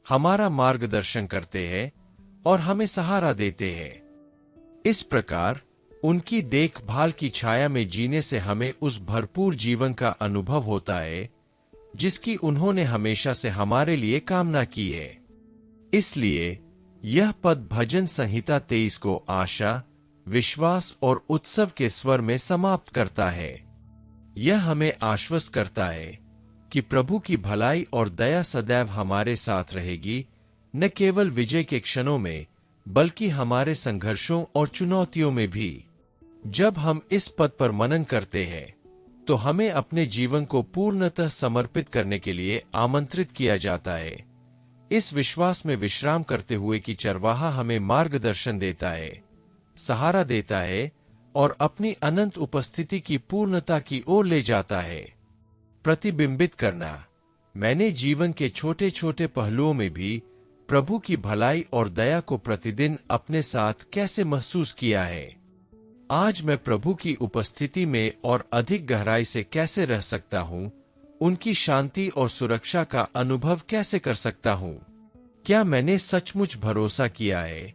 हमारा मार्गदर्शन करते हैं और हमें सहारा देते हैं। इस प्रकार उनकी देखभाल की छाया में जीने से हमें उस भरपूर जीवन का अनुभव होता है जिसकी उन्होंने हमेशा से हमारे लिए कामना की है। इसलिए यह पद भजन संहिता 23 को आशा, विश्वास और उत्सव के स्वर में समाप्त करता है। यह हमें आश्वस्त करता है कि प्रभु की भलाई और दया सदैव हमारे साथ रहेगी, न केवल विजय के क्षणों में बल्कि हमारे संघर्षों और चुनौतियों में भी। जब हम इस पद पर मनन करते हैं तो हमें अपने जीवन को पूर्णतः समर्पित करने के लिए आमंत्रित किया जाता है, इस विश्वास में विश्राम करते हुए कि चरवाहा हमें मार्गदर्शन देता है, सहारा देता है और अपनी अनंत उपस्थिति की पूर्णता की ओर ले जाता है। प्रतिबिंबित करना। मैंने जीवन के छोटे छोटे पहलुओं में भी प्रभु की भलाई और दया को प्रतिदिन अपने साथ कैसे महसूस किया है। आज मैं प्रभु की उपस्थिति में और अधिक गहराई से कैसे रह सकता हूँ, उनकी शांति और सुरक्षा का अनुभव कैसे कर सकता हूँ। क्या मैंने सचमुच भरोसा किया है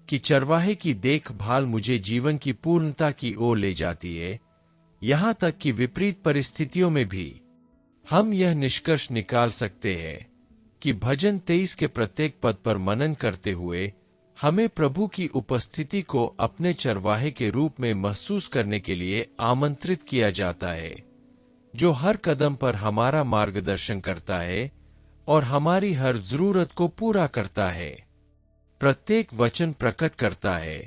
कि चरवाहे की देखभाल मुझे जीवन की पूर्णता की ओर ले जाती है, यहाँ तक कि विपरीत परिस्थितियों में भी। हम यह निष्कर्ष निकाल सकते हैं कि भजन 23 के प्रत्येक पद पर मनन करते हुए हमें प्रभु की उपस्थिति को अपने चरवाहे के रूप में महसूस करने के लिए आमंत्रित किया जाता है, जो हर कदम पर हमारा मार्गदर्शन करता है और हमारी हर जरूरत को पूरा करता है। प्रत्येक वचन प्रकट करता है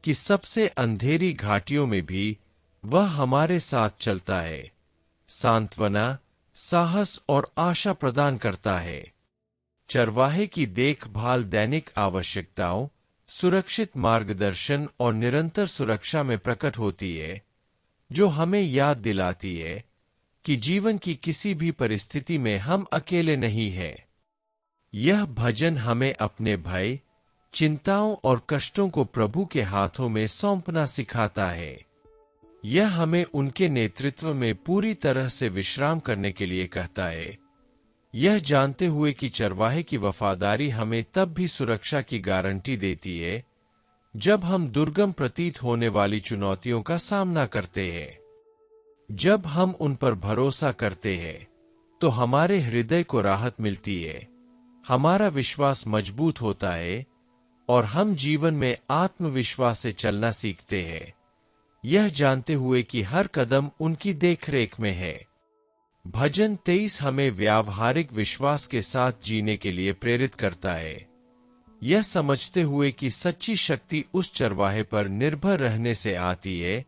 कि सबसे अंधेरी घाटियों में भी वह हमारे साथ चलता है, सांत्वना, साहस और आशा प्रदान करता है। चरवाहे की देखभाल दैनिक आवश्यकताओं, सुरक्षित मार्गदर्शन और निरंतर सुरक्षा में प्रकट होती है, जो हमें याद दिलाती है कि जीवन की किसी भी परिस्थिति में हम अकेले नहीं हैं। यह भजन हमें अपने भय, चिंताओं और कष्टों को प्रभु के हाथों में सौंपना सिखाता है। यह हमें उनके नेतृत्व में पूरी तरह से विश्राम करने के लिए कहता है, यह जानते हुए कि चरवाहे की वफादारी हमें तब भी सुरक्षा की गारंटी देती है जब हम दुर्गम प्रतीत होने वाली चुनौतियों का सामना करते हैं। जब हम उन पर भरोसा करते हैं तो हमारे हृदय को राहत मिलती है, हमारा विश्वास मजबूत होता है और हम जीवन में आत्मविश्वास से चलना सीखते हैं, यह जानते हुए कि हर कदम उनकी देखरेख में है। भजन 23 हमें व्यावहारिक विश्वास के साथ जीने के लिए प्रेरित करता है, यह समझते हुए कि सच्ची शक्ति उस चरवाहे पर निर्भर रहने से आती है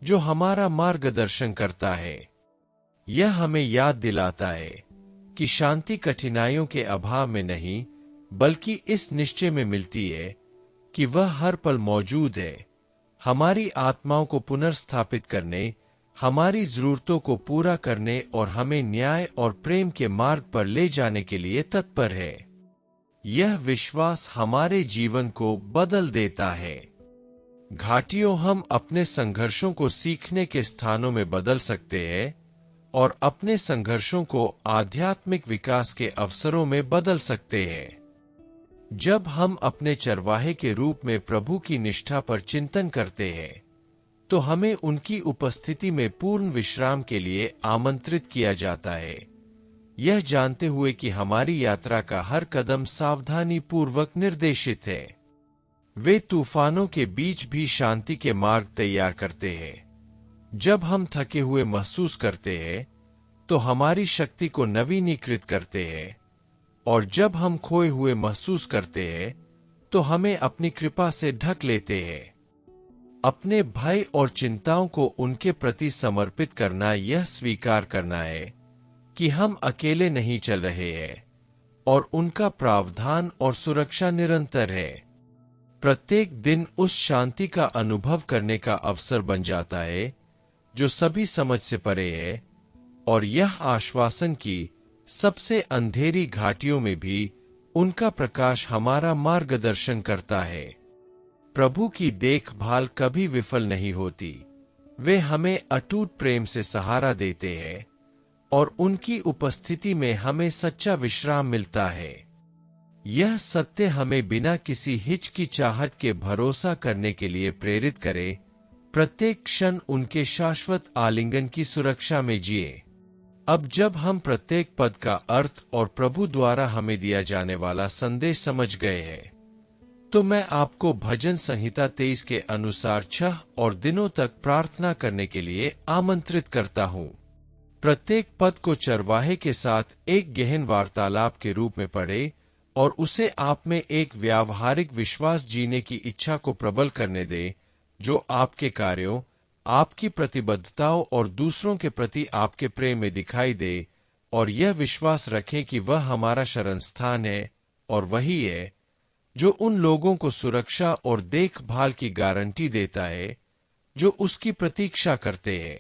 जो हमारा मार्गदर्शन करता है। यह हमें याद दिलाता है कि शांति कठिनाइयों के अभाव में नहीं बल्कि इस निश्चय में मिलती है कि वह हर पल मौजूद है, हमारी आत्माओं को पुनर्स्थापित करने, हमारी जरूरतों को पूरा करने और हमें न्याय और प्रेम के मार्ग पर ले जाने के लिए तत्पर है। यह विश्वास हमारे जीवन को बदल देता है। घाटियों हम अपने संघर्षों को सीखने के स्थानों में बदल सकते हैं और अपने संघर्षों को आध्यात्मिक विकास के अवसरों में बदल सकते हैं। जब हम अपने चरवाहे के रूप में प्रभु की निष्ठा पर चिंतन करते हैं तो हमें उनकी उपस्थिति में पूर्ण विश्राम के लिए आमंत्रित किया जाता है, यह जानते हुए कि हमारी यात्रा का हर कदम सावधानी पूर्वक निर्देशित है। वे तूफानों के बीच भी शांति के मार्ग तैयार करते हैं। जब हम थके हुए महसूस करते हैं तो हमारी शक्ति को नवीनीकृत करते हैं और जब हम खोए हुए महसूस करते हैं तो हमें अपनी कृपा से ढक लेते हैं। अपने भय और चिंताओं को उनके प्रति समर्पित करना यह स्वीकार करना है कि हम अकेले नहीं चल रहे हैं और उनका प्रावधान और सुरक्षा निरंतर है। प्रत्येक दिन उस शांति का अनुभव करने का अवसर बन जाता है जो सभी समझ से परे है और यह आश्वासन की सबसे अंधेरी घाटियों में भी उनका प्रकाश हमारा मार्गदर्शन करता है। प्रभु की देखभाल कभी विफल नहीं होती। वे हमें अटूट प्रेम से सहारा देते हैं और उनकी उपस्थिति में हमें सच्चा विश्राम मिलता है। यह सत्य हमें बिना किसी हिचकिचाहट के भरोसा करने के लिए प्रेरित करे, प्रत्येक क्षण उनके शाश्वत आलिंगन की सुरक्षा में जिए। अब जब हम प्रत्येक पद का अर्थ और प्रभु द्वारा हमें दिया जाने वाला संदेश समझ गए हैं, तो मैं आपको भजन संहिता 23 के अनुसार 6 और दिनों तक प्रार्थना करने के लिए आमंत्रित करता हूँ। प्रत्येक पद को चरवाहे के साथ एक गहन वार्तालाप के रूप में पढ़े और उसे आप में एक व्यावहारिक विश्वास जीने की इच्छा को प्रबल करने दे, जो आपके कार्यों, आपकी प्रतिबद्धताओं और दूसरों के प्रति आपके प्रेम में दिखाई दे, और यह विश्वास रखें कि वह हमारा शरण स्थान है और वही है जो उन लोगों को सुरक्षा और देखभाल की गारंटी देता है जो उसकी प्रतीक्षा करते हैं।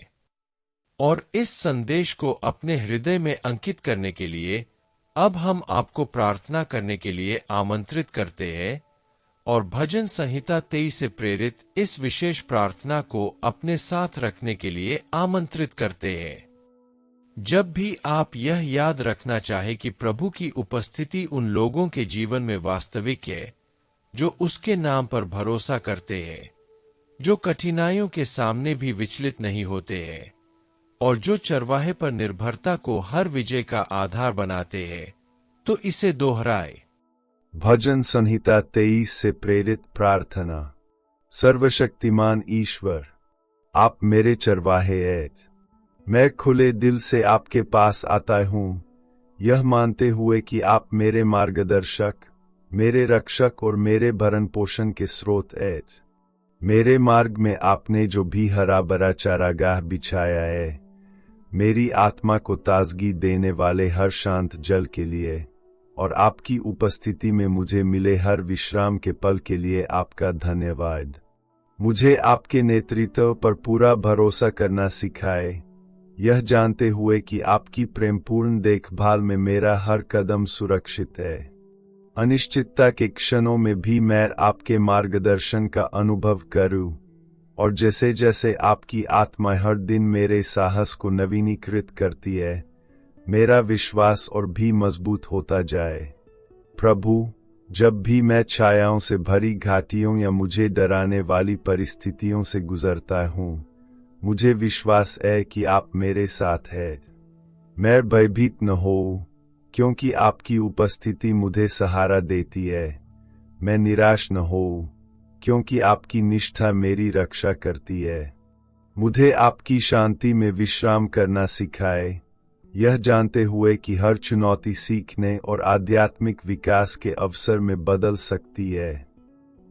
और इस संदेश को अपने हृदय में अंकित करने के लिए अब हम आपको प्रार्थना करने के लिए आमंत्रित करते हैं और भजन संहिता 23 से प्रेरित इस विशेष प्रार्थना को अपने साथ रखने के लिए आमंत्रित करते हैं। जब भी आप यह याद रखना चाहे कि प्रभु की उपस्थिति उन लोगों के जीवन में वास्तविक है जो उसके नाम पर भरोसा करते हैं, जो कठिनाइयों के सामने भी विचलित नहीं होते हैं और जो चरवाहे पर निर्भरता को हर विजय का आधार बनाते हैं, तो इसे दोहराए। भजन संहिता 23 से प्रेरित प्रार्थना। सर्वशक्तिमान ईश्वर, आप मेरे चरवाहे हैं। मैं खुले दिल से आपके पास आता हूँ, यह मानते हुए कि आप मेरे मार्गदर्शक, मेरे रक्षक और मेरे भरण पोषण के स्रोत हैं। मेरे मार्ग में आपने जो भी हरा भरा चारागाह बिछाया है, मेरी आत्मा को ताजगी देने वाले हर शांत जल के लिए और आपकी उपस्थिति में मुझे मिले हर विश्राम के पल के लिए आपका धन्यवाद। मुझे आपके नेतृत्व पर पूरा भरोसा करना सिखाए, यह जानते हुए कि आपकी प्रेमपूर्ण देखभाल में मेरा हर कदम सुरक्षित है। अनिश्चितता के क्षणों में भी मैं आपके मार्गदर्शन का अनुभव करूं, और जैसे जैसे आपकी आत्मा हर दिन मेरे साहस को नवीनीकृत करती है, मेरा विश्वास और भी मजबूत होता जाए। प्रभु, जब भी मैं छायाओं से भरी घाटियों या मुझे डराने वाली परिस्थितियों से गुजरता हूँ, मुझे विश्वास है कि आप मेरे साथ हैं। मैं भयभीत न हो, क्योंकि आपकी उपस्थिति मुझे सहारा देती है। मैं निराश न हो, क्योंकि आपकी निष्ठा मेरी रक्षा करती है। मुझे आपकी शांति में विश्राम करना सिखाए, यह जानते हुए कि हर चुनौती सीखने और आध्यात्मिक विकास के अवसर में बदल सकती है।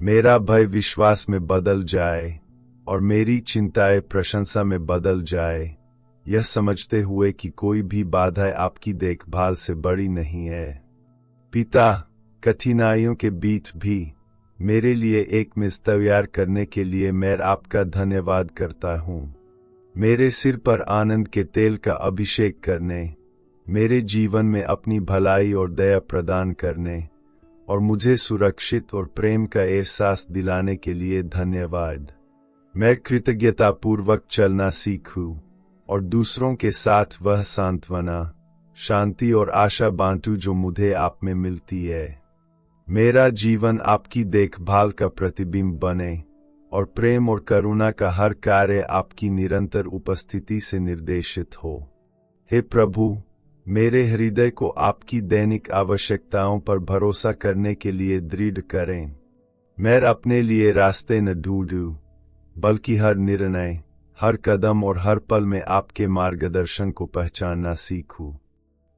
मेरा भय विश्वास में बदल जाए और मेरी चिंताएं प्रशंसा में बदल जाए, यह समझते हुए कि कोई भी बाधा आपकी देखभाल से बड़ी नहीं है। पिता, कठिनाइयों के बीच भी मेरे लिए एक मेज तैयार करने के लिए मैं आपका धन्यवाद करता हूँ। मेरे सिर पर आनंद के तेल का अभिषेक करने, मेरे जीवन में अपनी भलाई और दया प्रदान करने और मुझे सुरक्षित और प्रेम का एहसास दिलाने के लिए धन्यवाद। मैं कृतज्ञतापूर्वक चलना सीखूं और दूसरों के साथ वह सांत्वना, शांति और आशा बांटूं जो मुझे आप में मिलती है। मेरा जीवन आपकी देखभाल का प्रतिबिंब बने और प्रेम और करुणा का हर कार्य आपकी निरंतर उपस्थिति से निर्देशित हो। हे प्रभु, मेरे हृदय को आपकी दैनिक आवश्यकताओं पर भरोसा करने के लिए दृढ़ करें। मैं अपने लिए रास्ते न ढूंढूं, बल्कि हर निर्णय, हर कदम और हर पल में आपके मार्गदर्शन को पहचानना सीखूं।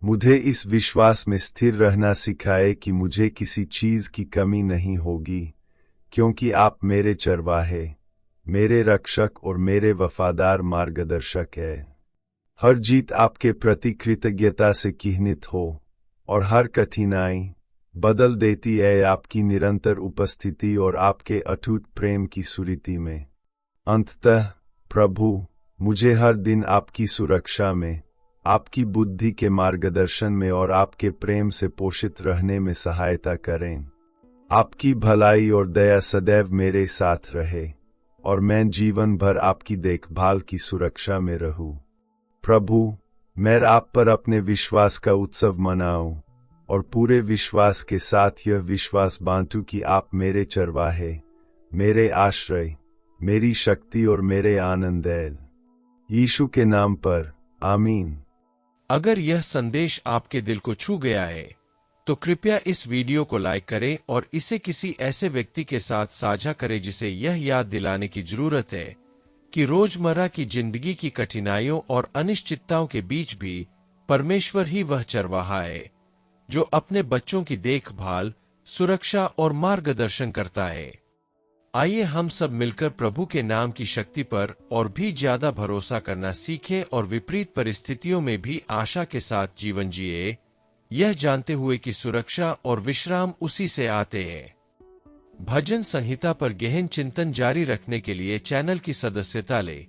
मुझे इस विश्वास में स्थिर रहना सिखाए कि मुझे किसी चीज की कमी नहीं होगी, क्योंकि आप मेरे चरवाहे, मेरे रक्षक और मेरे वफादार मार्गदर्शक हैं। हर जीत आपके प्रति कृतज्ञता से चिह्नित हो और हर कठिनाई बदल देती है आपकी निरंतर उपस्थिति और आपके अटूट प्रेम की सुरीति में। अंततः प्रभु, मुझे हर दिन आपकी सुरक्षा में, आपकी बुद्धि के मार्गदर्शन में और आपके प्रेम से पोषित रहने में सहायता करें। आपकी भलाई और दया सदैव मेरे साथ रहे और मैं जीवन भर आपकी देखभाल की सुरक्षा में रहूं। प्रभु, मैं आप पर अपने विश्वास का उत्सव मनाऊं और पूरे विश्वास के साथ यह विश्वास बांटूं कि आप मेरे चरवाहे, मेरे आश्रय, मेरी शक्ति और मेरे आनंद हैं। यीशु के नाम पर, आमीन। अगर यह संदेश आपके दिल को छू गया है तो कृपया इस वीडियो को लाइक करें और इसे किसी ऐसे व्यक्ति के साथ साझा करें जिसे यह याद दिलाने की जरूरत है कि रोजमर्रा की जिंदगी की कठिनाइयों और अनिश्चितताओं के बीच भी परमेश्वर ही वह चरवाहा है जो अपने बच्चों की देखभाल, सुरक्षा और मार्गदर्शन करता है। आइए हम सब मिलकर प्रभु के नाम की शक्ति पर और भी ज्यादा भरोसा करना सीखें और विपरीत परिस्थितियों में भी आशा के साथ जीवन जिए, यह जानते हुए कि सुरक्षा और विश्राम उसी से आते हैं। भजन संहिता पर गहन चिंतन जारी रखने के लिए चैनल की सदस्यता लें।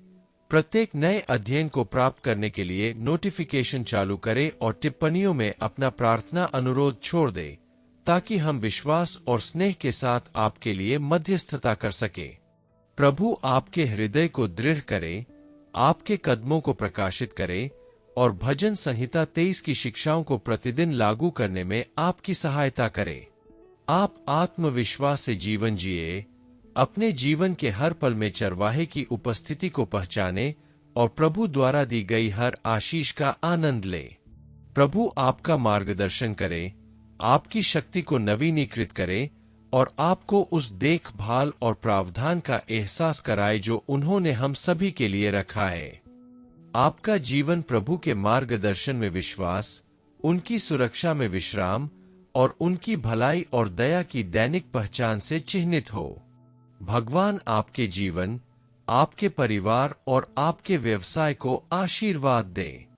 प्रत्येक नए अध्ययन को प्राप्त करने के लिए नोटिफिकेशन चालू करें और टिप्पणियों में अपना प्रार्थना अनुरोध छोड़ दें ताकि हम विश्वास और स्नेह के साथ आपके लिए मध्यस्थता कर सकें। प्रभु आपके हृदय को दृढ़ करे, आपके कदमों को प्रकाशित करे और भजन संहिता 23 की शिक्षाओं को प्रतिदिन लागू करने में आपकी सहायता करे। आप आत्मविश्वास से जीवन जिए, अपने जीवन के हर पल में चरवाहे की उपस्थिति को पहचाने और प्रभु द्वारा दी गई हर आशीष का आनंद ले। प्रभु आपका मार्गदर्शन करे, आपकी शक्ति को नवीनीकृत करे और आपको उस देखभाल और प्रावधान का एहसास कराए जो उन्होंने हम सभी के लिए रखा है। आपका जीवन प्रभु के मार्गदर्शन में विश्वास, उनकी सुरक्षा में विश्राम और उनकी भलाई और दया की दैनिक पहचान से चिह्नित हो। भगवान आपके जीवन, आपके परिवार और आपके व्यवसाय को आशीर्वाद दे।